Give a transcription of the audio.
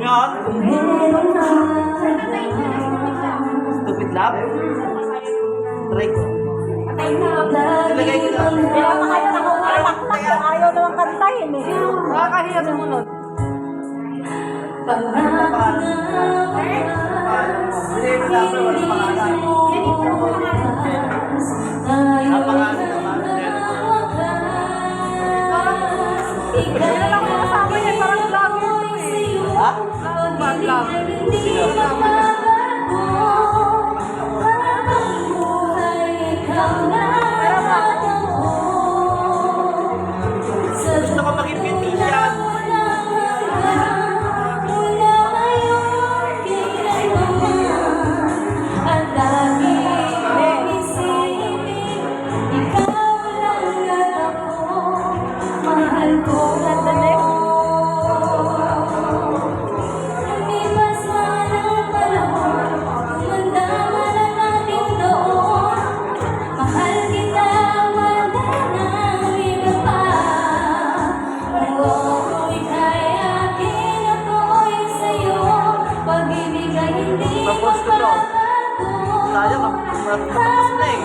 yan? Stupid love? Try ko. Nilagay ko na. Kaya makaya na kung ayaw naman kantahin eh. Nakakahiya sumunod. Kaya na lang yung kasama niya, parang vlog yun eh. Ha? Vlog. Gusto ko maging beautician. Tapos ko to. Sayang, tapos na eh.